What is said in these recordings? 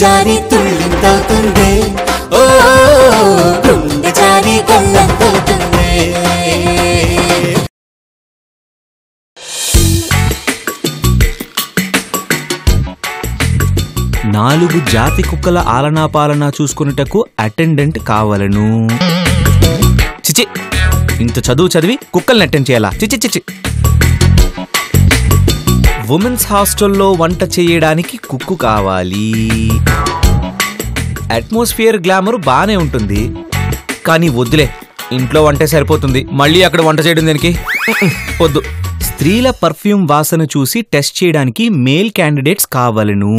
జారి తుళ్ళింతవుతుంది ఓ గుండె జారి గల్లంతవుతుంది 4 జాతి కుక్కల ఆలనా పాలనా చూసుకున్నటకు అటెండెంట్ కావాలను. చిచి, ఇంత చదువు చదివి కుక్కల్ని అటెండ్ చేయాలా? చిచి చిచి. ఉమెన్స్ హాస్టల్లో వంట చేయడానికి కుక్కు కావాలి. అట్మాస్ఫియర్ గ్లామర్ బానే ఉంటుంది, కానీ వద్దులే, ఇంట్లో వంటే సరిపోతుంది. మళ్ళీ అక్కడ వంట చేయడం దానికి వద్దు. స్త్రీల పర్ఫ్యూమ్ వాసన చూసి టెస్ట్ చేయడానికి మేల్ క్యాండిడేట్స్ కావాలను.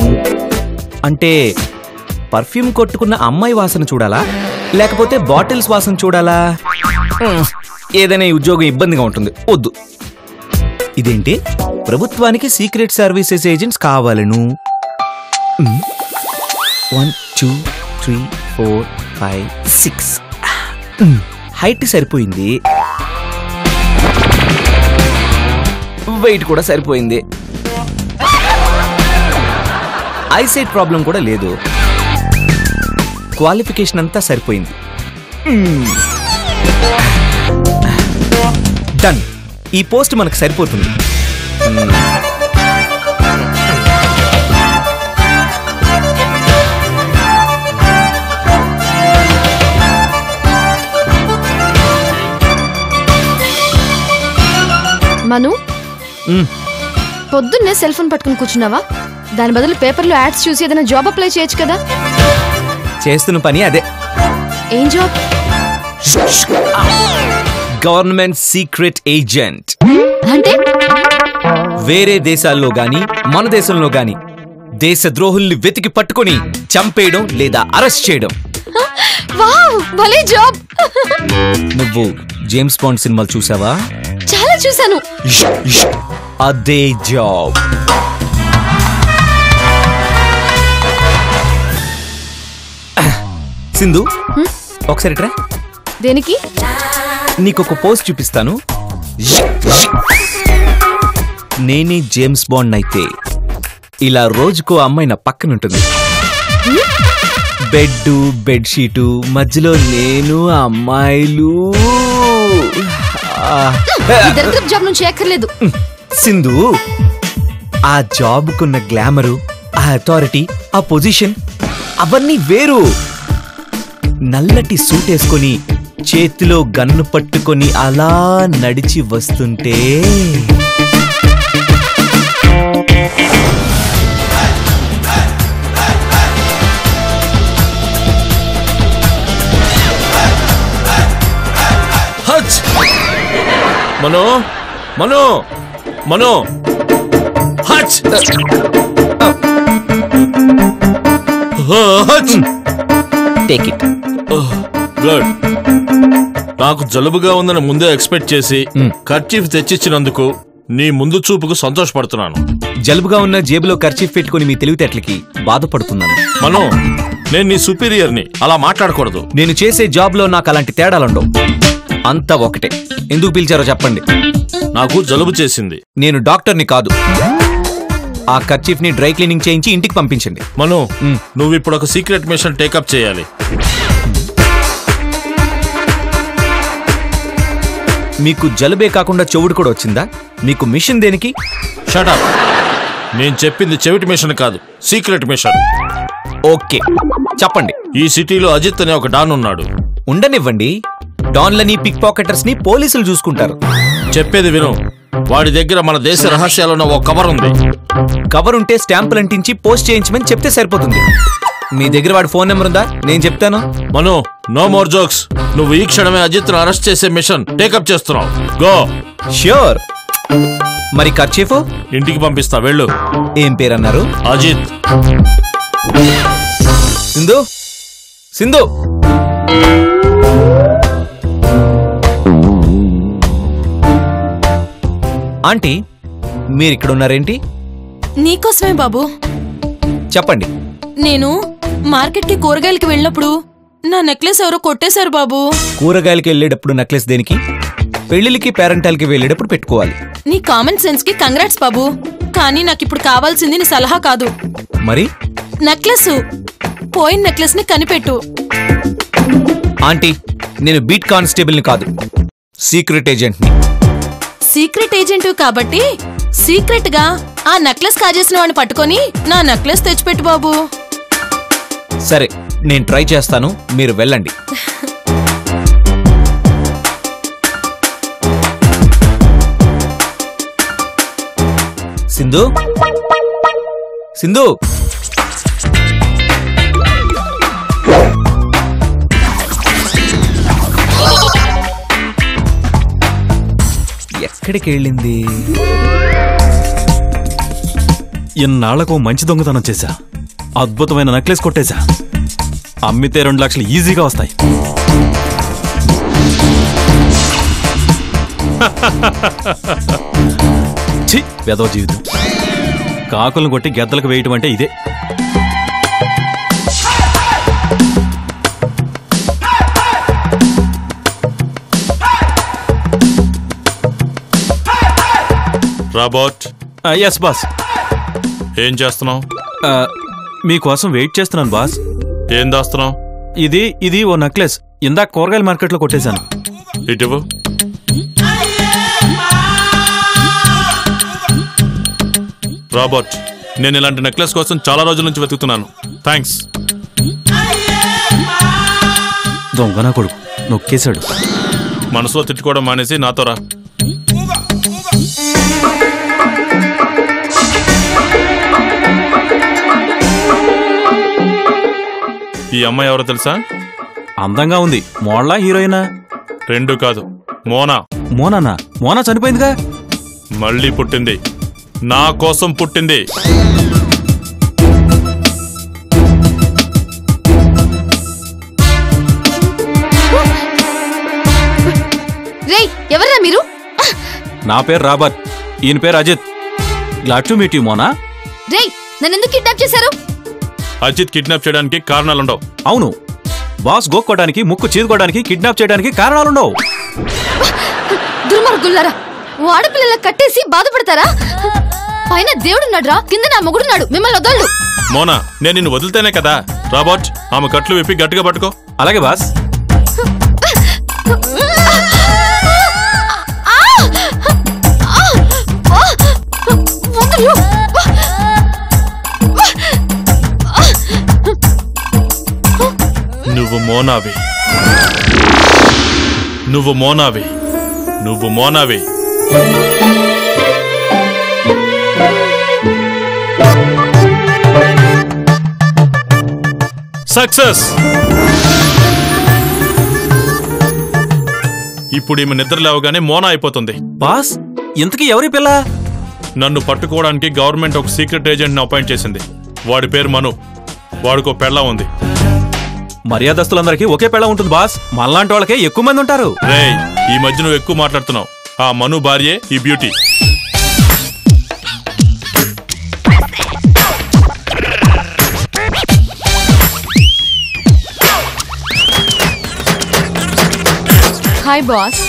అంటే పర్ఫ్యూమ్ కొట్టుకున్న అమ్మాయి వాసన చూడాలా, లేకపోతే బాటిల్స్ వాసన చూడాలా? ఏదైనా ఉద్యోగం ఇబ్బందిగా ఉంటుంది, వద్దు. ఇదేంటి, ప్రభుత్వానికి సీక్రెట్ సర్వీసెస్ ఏజెంట్స్ కావాలను. 1 2 3 4 5 6 హైట్ సరిపోయింది, వెయిట్ కూడా సరిపోయింది, ఐసైట్ ప్రాబ్లం కూడా లేదు, క్వాలిఫికేషన్ అంతా సరిపోయింది. డన్, ఈ పోస్ట్ మనకు సరిపోతుంది. మను, పొద్దున్నే సెల్ ఫోన్ పట్టుకుని కూర్చున్నావా? దాని బదులు పేపర్లో యాడ్స్ చూసి ఏదైనా జాబ్ అప్లై చేయొచ్చు కదా. చేస్తున్న పని అదే. ఏం జాబ్? Government secret agent. అంటే వేరే దేశాల్లో గాని మన దేశంలో గాని దేశద్రోహుల్ని వెతికి పట్టుకొని చంపేయడం లేదా అరెస్ట్ చేయడం. వావ్, భలే జాబ్. నువ్వు జేమ్స్ బాండ్ సినిమాలు చూసావా? చాలా చూసాను. అదే జాబ్. సింధు, ఒకసారి ట్రా. దేనికి? నీకొక పోస్ట్ చూపిస్తాను. నేనే జేమ్స్ బాండ్ అయితే ఇలా రోజుకో అమ్మాయి నా పక్కనుంటుంది. బెడ్షీటు మధ్యలో నేను, అమ్మాయిలు. జాబ్ నుంచి ఎక్కర్లేదు సింధు. ఆ జాబ్కున్న గ్లామరు, ఆ అథారిటీ, ఆ పొజిషన్ అవన్నీ వేరు. నల్లటి సూట్ వేసుకొని చేతిలో గన్ను పట్టుకొని అలా నడిచి వస్తుంటే మనో మనో మనో హచ్ హచ్. Take it. గుడ్. నాకు జలుబుగా ఉందని ముందే ఎక్స్పెక్ట్ చేసి కర్చీఫ్ తెచ్చిచ్చినందుకు నీ ముందు చూపుకు సంతోషపడుతున్నాను. జలుబుగా ఉన్న జేబులో కర్చీఫ్ పెట్టుకుని మీ తెలివితేటలకి బాధపడుతున్నాను. మనో, నేను నీ సుపీరియర్ని, అలా మాట్లాడకూడదు. నేను చేసే జాబ్ లో నాకు అలాంటి తేడాలుండవు, అంతా ఒకటే. ఎందుకు పిలిచారో చెప్పండి. నాకు జలుబు చేసింది. నేను డాక్టర్ని కాదు. ఆ కర్చీఫ్ ని డ్రై క్లీనింగ్ చేయించి ఇంటికి పంపించండి. మనో, నువ్వు ఇప్పుడు ఒక సీక్రెట్ మిషన్ టేకప్ చేయాలి. మీకు జలుబే కాకుండా చెవుడు కూడా వచ్చిందా? మీకు మిషన్ దేనికి? Shut up. నేను చెప్పింది చెవిటి మిషన్ కాదు, సీక్రెట్ మిషన్. ఓకే, చెప్పండి. ఈ సిటీలో అజిత్ అనే ఒక డాన్ ఉన్నాడు. ఉండనివ్వండి. డాన్లని, పిక్ పాకెటర్స్ ని పోలీసులు చూసుకుంటారు. చెప్పేది విను. వాడి దగ్గర మన దేశ రహస్యాలున్న ఓ కవర్ ఉంది. కవర్ ఉంటే స్టాంపులు అంటించి పోస్ట్ చేయించమని చెప్తే సరిపోతుంది. మీ దగ్గర వాడి ఫోన్ నెంబర్ ఉందా? నేను చెప్తాను. మను, నో మోర్ జోక్స్. నువ్వు ఈ క్షణమే అజిత్ ను అరెస్ట్ చేసే మిషన్ టేకప్ చేస్తున్నావు. గో. ష్యూర్. మరి కర్చీఫ్ ఇంటికి పంపిస్తా, వెళ్ళు. ఏం పేరన్నారు? అజిత్. సింధు, సింధు. ఆంటీ, మీరిక్కడ ఉన్నారేంటి? నీకోసమే బాబు. చెప్పండి. నేను మార్కెట్ కి కూరగాయలకి వెళ్ళినప్పుడు నా నెక్లెస్ ఎవరో కొట్టేశారు బాబు. కూరగాయలకి వెళ్ళేటప్పుడు నెక్లెస్ దేనికి? పెళ్లికి పేరెంటాలకి వెళ్ళేటప్పుడు పెట్టుకోవాలి. నీ కామన్ సెన్స్ కి కంగ్రాట్స్ బాబు. కానీ నాకిప్పుడు కావాల్సింది నీ సలహా కాదు, మరి నెక్లెస్. పోయిన నెక్లెస్ ని కనిపెట్టు. ఆంటీ, నేను బీట్ కానిస్టేబుల్ ని కాదు, సీక్రెట్ ఏజెంట్ ని. సీక్రెట్ ఏజెంట్ కాబట్టి సీక్రెట్ గా ఆ నెక్లెస్ కాజేసిన వాడిని పట్టుకొని నా నెక్లెస్ తెచ్చిపెట్టు బాబు. సరే, నేను ట్రై చేస్తాను, మీరు వెళ్ళండి. సింధు, సింధు, ఎక్కడికి వెళ్ళింది? ఇన్నాళ్లకు మంచి దొంగతనం చేశా. అద్భుతమైన నెక్లెస్ కొట్టేశా. అమ్మితే 2 లక్షలు ఈజీగా వస్తాయి. ఛీ, వెధవ జీవితం. కాకులను కొట్టి గెద్దలకు వేయటం అంటే ఇదే. రాబర్ట్. Yes boss. ఏం చేస్తున్నావు? మీకోసం వెయిట్ చేస్తున్నాను బాస్. ఏం దాస్తున్నావు? ఇది ఓ నెక్లెస్. ఇందాక కూరగాయల మార్కెట్లో కొట్టేశాను. ఇటువు. రాబర్ట్, నేను ఇలాంటి నెక్లెస్ కోసం చాలా రోజుల నుంచి వెతుకుతున్నాను. థ్యాంక్స్. దొంగనా కొడుకు నొక్కేశాడు. మనసులో తిట్టుకోవడం మానేసి నాతో రా. ఈ అమ్మాయి ఎవరో తెలుసా? అందంగా ఉంది. మోడలా, హీరోయినా? 2 కాదు, మోనా. మోనానా? మోనా చనిపోయిందిగా. మళ్ళీ పుట్టింది. నా కోసం పుట్టింది. రేయ్, ఎవర్రా మీరు? నా పేరు రాబర్ట్, ఈయన పేరు Ajith. Glad to meet you Mona. రేయ్, నన్ను ఎందుకు కిడ్నాప్ చేశారు? అజిత్ కిడ్నాప్ చేయడానికి కారణాలుండవు. అవును, బాస్ గోక్కోడానికి, ముక్కు చీదుకోవడానికి, కిడ్నాప్ చేయడానికి కారణాలుండవు. దుర్మార్గులారా, ఆడపిల్లల కట్టేసి బాధపడతారా? పైన దేవుడున్నాడురా, కింద నా మొగుడున్నాడు. మిమ్మల్ని వదలడు. మోనా, నేను నిన్ను వదిలితేనే కదా. రాబర్ట్, ఆమె కట్లు విప్పి గట్టిగా పట్టుకో. అలాగే బాస్. నువ్వు మోనావి, నువ్వు మోనావి, నువ్వు మోనావి. సక్సెస్. ఇప్పుడు ఈమె నిద్ర లేవగానే మోనా అయిపోతుంది. బాస్, ఇంతకీ ఎవరి పిల్ల? నన్ను పట్టుకోవడానికి గవర్నమెంట్ ఒక సీక్రెట్ ఏజెంట్ ని అపాయింట్ చేసింది. వాడి పేరు మను. వాడికో పెళ్ళం ఉంది. మర్యాదస్తులందరికీ ఒకే పెళ్ళ ఉంటుంది బాస్. మనలాంటి వాళ్ళకే ఎక్కువ మంది ఉంటారు. రేయ్, ఈ మధ్య నువ్వు ఎక్కువ మాట్లాడుతున్నావు. ఆ మను భార్యే ఈ beauty. Hi boss.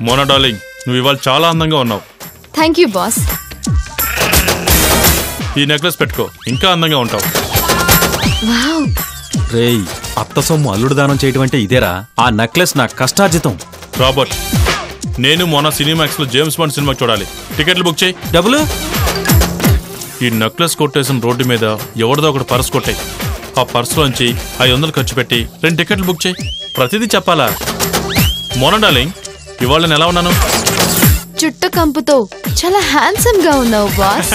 Mona darling, నువ్వు ఇవాళ చాలా అందంగా ఉన్నావు. Thank you boss. ఈ నెక్లెస్ పెట్టుకో, ఇంకా అందంగా ఉంటావు. వావ్. రేయ్, అత్త సొమ్ము అల్లుడు దానం చేయడం అంటే ఇదేరా? ఆ నెక్లెస్ నా కష్టార్జితం. రాబర్ట్, నేను మొన్న సినిమాక్స్ లో జేమ్స్ బాండ్ సినిమా చూడాలి. టికెట్లు బుక్ చేయి. డబ్బులు? ఈ నెక్లెస్ కొట్టేసిన రోడ్డు మీద ఎవరిదో ఒకటి పర్స్ కొట్టాయి. ఆ పర్సులోంచి 500 ఖర్చు పెట్టి 2 టికెట్లు బుక్ చేయి. ప్రతిదీ చెప్పాలా? మోనా డార్లింగ్, ఇవాళ నేను ఎలా ఉన్నాను? చుట్ట కంపుతో చాలా హ్యాండ్సమ్ గా ఉన్నావు బాస్.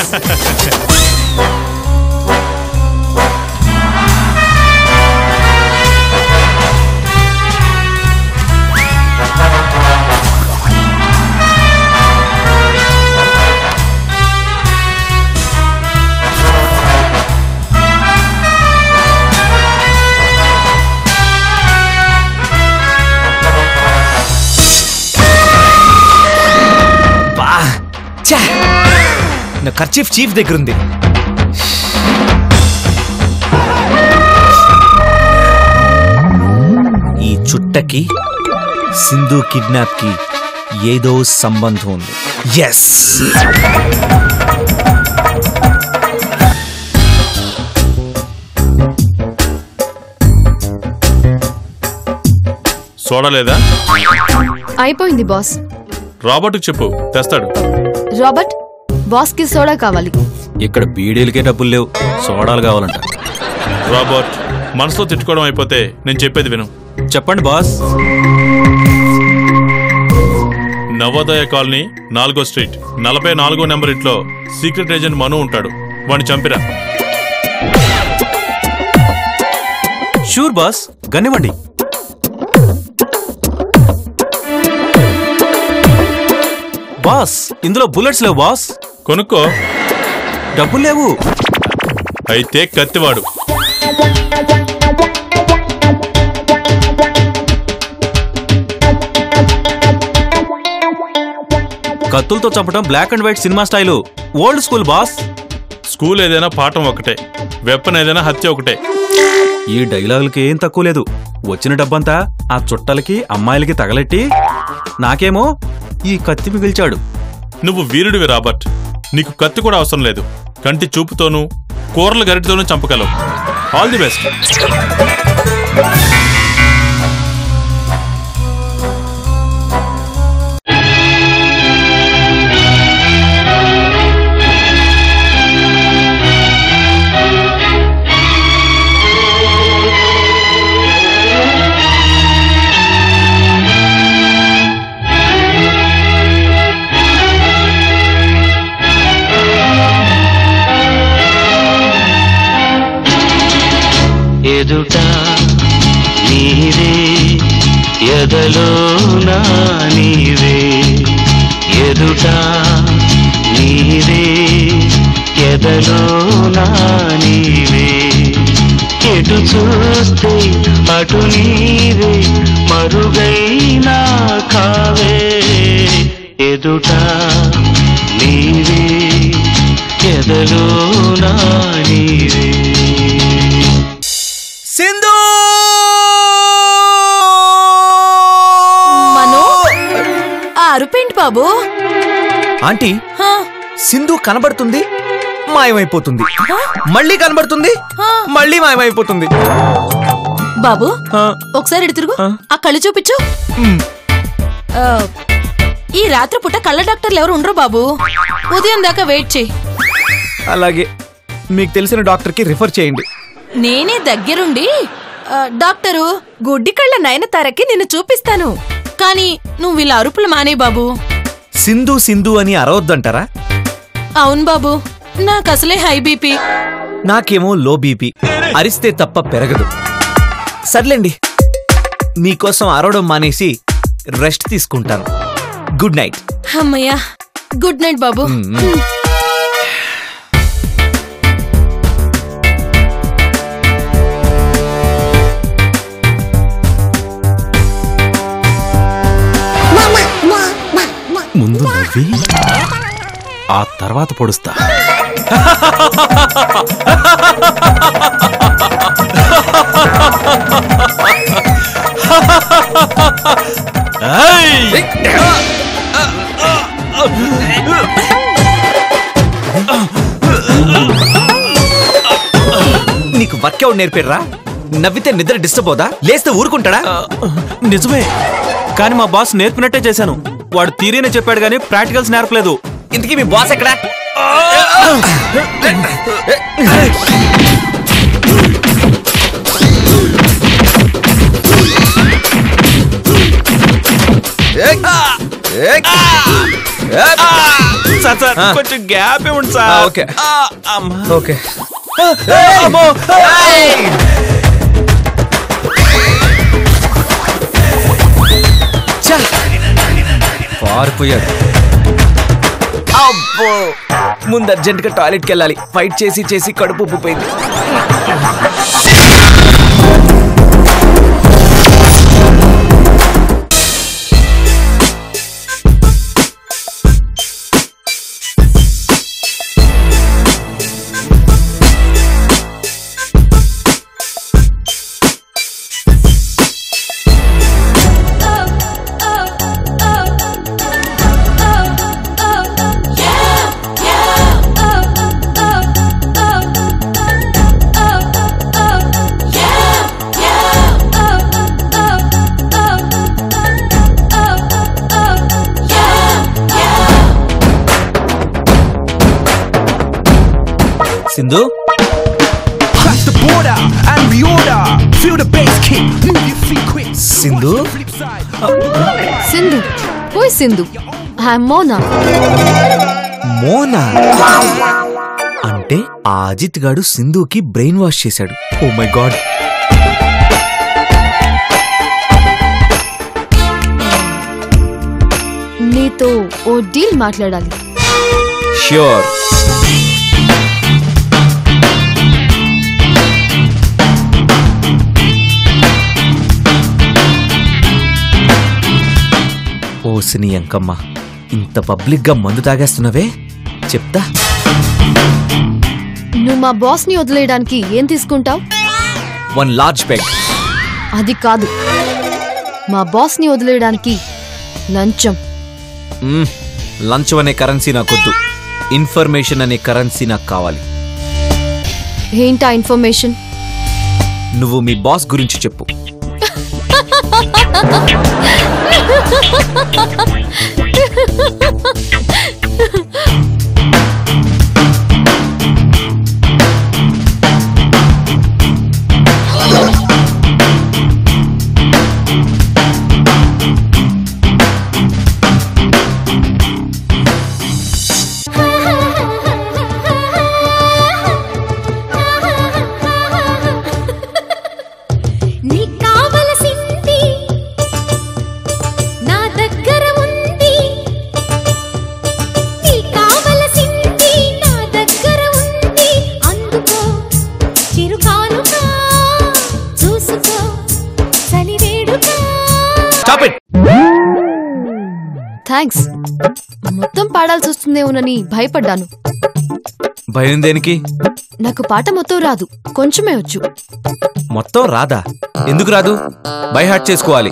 నా కర్చీఫ్ చీఫ్ దగ్గరుంది. ఈ చుట్టకి, సింధు కిడ్నాప్ కి ఏదో సంబంధం ఉంది. ఎస్, సోడా లేదా? అయిపోయింది బాస్. రాబర్ట్కి చెప్పు, తెస్తాడు. రాబర్ట్, బాస్ కి సోడా కావాలి. ఇక్కడ బీడీలకే డబ్బులు లేవు, సోడాలు కావాలంట. రాబర్ట్, మనసులో తిట్టుకోవడం అయిపోతే నేను చెప్పేది విను. చెప్పండి బాస్. నవోదయ కాలనీ 4వ స్ట్రీట్ 44వ నెంబర్ ఇంట్లో సీక్రెట్ ఏజెంట్ మను ఉంటాడు. వాడిని చంపిరా. షూర్ బాస్, గనివ్వండి. బాస్, ఇందులో బుల్లెట్స్ లేవు బాస్. కొనుక్కో. డబ్బులు లేవు. అయితే కత్తివాడు. కత్తులతో చంపడం black and white cinema style, old school boss. School ఏదైనా పాఠం ఒకటే, వెపన్ ఏదైనా హత్య ఒకటే. ఈ డైలాగులకి ఏం తక్కువ లేదు. వచ్చిన డబ్బంతా ఆ చుట్టలకి అమ్మాయిలకి తగలెట్టి నాకేమో ఈ కత్తి మిగిల్చాడు. నువ్వు వీరుడివి రాబర్ట్. నీకు కత్తి కూడా అవసరం లేదు. కంటి చూపుతోనూ కూరల గరిటితోనూ చంపగలవు. All the best. ఎదుట నీవే, ఎదలో నా నీవే. ఎదుట నీవే, ఎదలో నా నీవే. ఎటు చూస్తే అటు నీవే, మరుగైనా కావే. ఎదుట నీవే, ఎదలో నా నీవే. సింధు! మను, ఆ అరుపేంటి బాబు? ఆంటీ, హా, సింధు కనబడుతుంది, మాయమైపోతుంది. మళ్ళీ కనబడుతుంది, మళ్ళీ మాయమైపోతుంది. బాబు ఆ, ఒకసారి ఇటు తిరుగు. ఆ. ఆ కళ్ళు చూపించు. ఆ, ఈ రాత్రి పూట కళ్ళ డాక్టర్లు ఎవరు ఉండరు బాబు. ఉదయం దాకా వెయిట్ చేయి. అలాగే, మీకు తెలిసిన డాక్టర్కి రిఫర్ చేయండి. నేనే దగ్గరుండి డాక్టరు గుడ్డి కళ్ళ నయనతారకి నిన్ను చూపిస్తాను. కానీ నువ్వు ఇలా అరుపులు మానే బాబు. సింధు సింధు అని అరవద్దంటారా? అవును బాబు, నాకు అసలే హై బీపీ. నాకేమో లో బీపీ. అరిస్తే తప్ప పెరగదు. సర్లేండి, మీకోసం అరవడం మానేసి రెస్ట్ తీసుకుంటాను. Good night. అమ్మయ్యా, గుడ్ నైట్ బాబు. ముందు నవ్వి ఆ తర్వాత పొడుస్తా. నీకు వర్కౌట్ నేర్పారా? నవ్వితే నిద్ర డిస్టర్బ్ అవుదా? లేస్తే ఊరుకుంటాడా? నిజమే, కానీ మా బాస్ నేర్పినట్టే చేశాను. వాడు థియరీనే చెప్పాడు గానీ ప్రాక్టికల్స్ నేర్పలేదు. ఇంతకీ మీ బాస్ ఎక్కడా? సార్ కొంచెం గ్యాప్ ఇవ్వండి సార్. Okay okay. పారిపోయాడు. అబ్బో, ముందు అర్జెంట్గా టాయిలెట్కి వెళ్ళాలి. ఫైట్ చేసి చేసి కడుపు ఉబ్బిపోయింది. Sindhu Cross the border and reorder. Feel the bass kick, move your feet quick. Sindhu Flip side. Sindhu పోయి సింధు ఐఎమ్ మోనా. మోనా అంటే ఆ అజిత్ గాడు సింధుకి బ్రెయిన్ వాష్ చేశాడు. Oh my god. నీతో ఓ డీల్ మాట్లాడాలి. ష్యూర్. ఓసిని అంకమ్మ, ఇంత పబ్లిక్ గా మందు తాగేస్తున్నావే, చెప్తా. నువ్వు మా బాస్ ని వదిలేయడానికి ఏం తీసుకుంటావు? 1 large పెగ్. అది కాదు, మా బాస్ ని వదిలేయడానికి లంచం. లంచం అనే కరెన్సీ నాకొద్దు, ఇన్ఫర్మేషన్ అనే కరెన్సీ నాకు కావాలి. ఏంటా ఇన్ఫర్మేషన్? నువ్వు మీ బాస్ గురించి చెప్పు. థ్యాంక్స్. మొత్తం పాడాల్సి వస్తుందేమోనని భయపడ్డాను. భయం దేనికి? నాకు పాట మొత్తం రాదు, కొంచెమే వచ్చు. మొత్తం రాదా? ఎందుకు రాదు? బై హార్ట్ చేసుకోవాలి.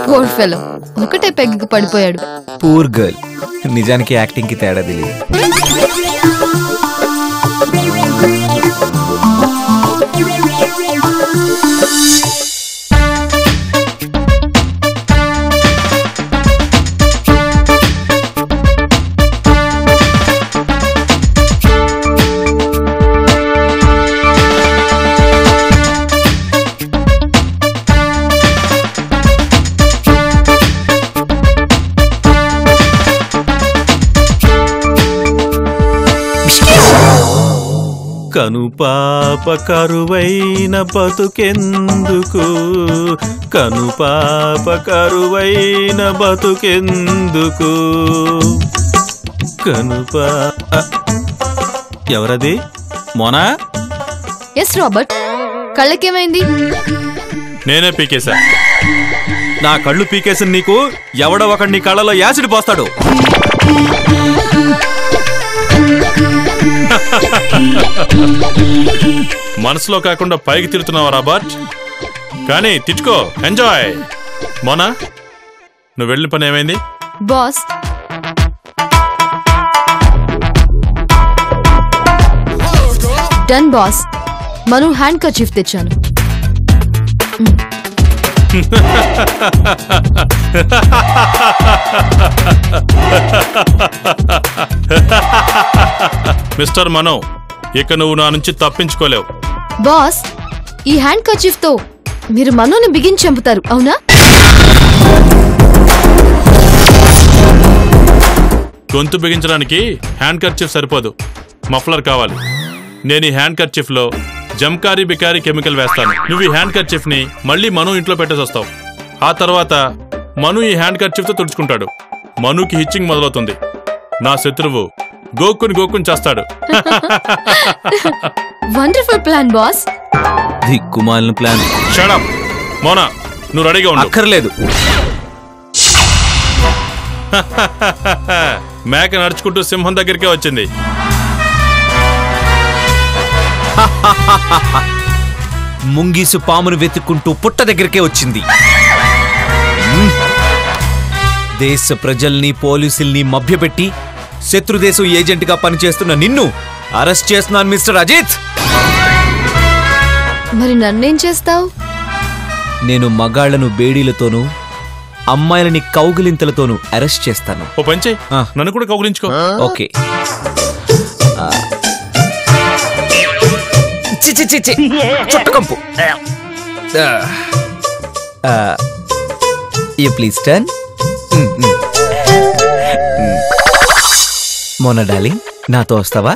పోర్ ఫెలో, ఒకటే పెగ్గుకు పడిపోయాడు. Poor girl. నిజానికి యాక్టింగ్ కి తేడా తెలియదు. కనుపాప కరువైన బతుకెందుకు, కనుపాప కరువైన బతుకెందుకు, కనుపా. ఎవరది? మోనా? ఎస్ రాబర్ట్, కళ్ళకేమైంది? నేనే పీకేశా. నా కళ్ళు పీకేసిన నీకు ఎవడో ఒకడు నీ కళ్ళలో యాసిడ్ పోస్తాడు. మనసులో కాకుండా పైకి తిడుతున్నావా రాబర్ట్? కానీ తిట్టుకో, ఎంజాయ్. మోనా, నువ్వు వెళ్ళిన పని ఏమైంది? Boss, done boss. Manu hand kerchief తెచ్చాను. మిస్టర్ మనో, ఇక నువ్వు నా నుంచి తప్పించుకోలేవు. బాస్, ఈ హ్యాండ్ కర్చీఫ్ తో మీరు మనోని బిగించి చంపుతారు, అవునా? గొంతు బిగించడానికి హ్యాండ్ కర్చీఫ్ సరిపోదు, మఫ్లర్ కావాలి. నేను ఈ హ్యాండ్ కర్చీఫ్ లో జంకారీ బికారీ కెమికల్ వేస్తాను. నువ్వు ఈ హ్యాండ్ కర్చీఫ్ ని మళ్ళీ మను ఇంట్లో పెట్టేసి వస్తావు. ఆ తర్వాత మను ఈ హ్యాండ్ కర్చీఫ్ తో తుడుచుకుంటాడు. మనుకి హిచ్చింగ్ మొదలవుతుంది. నా శత్రువు గోక్కుని చేస్తాడు. Wonderful plan boss. దిక్కుమాలిన ప్లాన్. Shut up. మోనా, నువ్వు రెడీగా ఉండు. అక్కర్లేదు. మేక నడుచుకుంటూ సింహం దగ్గరికే వచ్చింది. ముంగీసు పామును వెతుక్కుంటూ పుట్ట దగ్గరికే వచ్చింది. దేశ ప్రజల్ని పోలీసుల్ని మభ్యపెట్టి శత్రుదేశం ఏజెంట్గా పనిచేస్తున్న నిన్ను అరెస్ట్ చేస్తున్నాను మిస్టర్ అజిత్. మరి నన్నేం చేస్తావు? నేను మగాళ్లను బేడీలతోనూ అమ్మాయిలని కౌగిలింతలతోనూ అరెస్ట్ చేస్తాను. ఓ పంచే, నన్ను కూడా కౌగిలించుకో. ఓకే. చుట్టకంపు. You please turn. Mona darling, నాతో వస్తావా?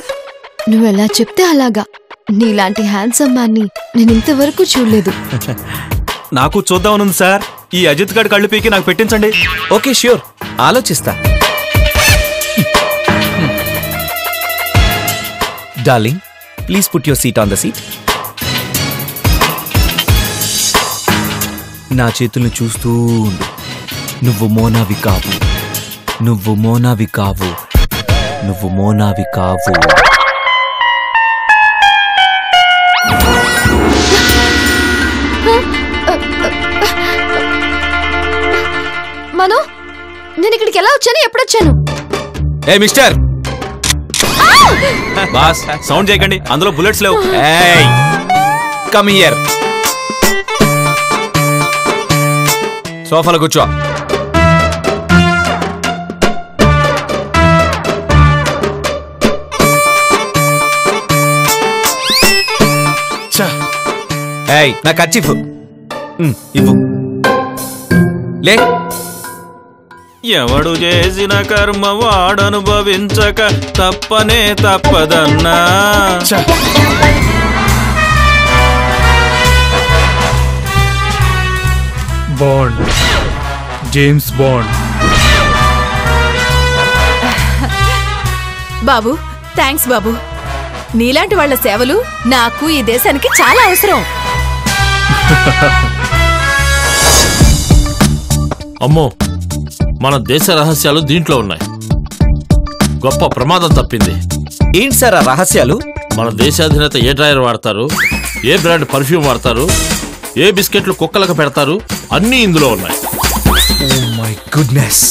నువ్వు ఎలా చెప్తే అలాగా. నీలాంటి హ్యాండ్సమ్ మ్యాన్ని నేను ఇంతవరకు చూడలేదు. నాకు చూద్దామనుంది సార్. ఈ అజిత్ గారి కళ్ళు పీకి నాకు పెట్టించండి. ఓకే, ష్యూర్, ఆలోచిస్తా. Darling, please put your seat on the seat. నా చేతుల్ని చూస్తూ ఉండు. నువ్వు మోనావి కావు, నువ్వు మోనావి కావు, నువ్వు మోనావి కావు. మనో, నేను ఇక్కడికి ఎలా వచ్చాను, ఎప్పుడొచ్చాను? ఏ మిస్టర్, బాస్ సౌండ్ చేయకండి, అందులో బుల్లెట్స్ లేవు. ఏయ్, కమ్ హియర్. సోఫాలో కూర్చో. ఏయ్, నా కర్చీఫ్ ఇవ్వు. లే. ఎవడు చేసిన కర్మ వాడనుభవించక తప్పనే తప్పదన్నా. Bond, James Bond. బాబు, థ్యాంక్స్ బాబు. నీలాంటి వాళ్ళ సేవలు నాకు ఈ దేశానికి చాలా అవసరం. అమ్మో, మన దేశ రహస్యాలు దీంట్లో ఉన్నాయి. గొప్ప ప్రమాదం తప్పింది. ఏంటి సార్ ఆ రహస్యాలు? మన దేశాధినేత ఏ డ్రైవర్ వాడతారు, ఏ బ్రాండ్ పర్ఫ్యూమ్ వాడతారు, ఏ బిస్కెట్లు కుక్కలకు పెడతారు, అన్నీ ఇందులో ఉన్నాయి. Oh my goodness.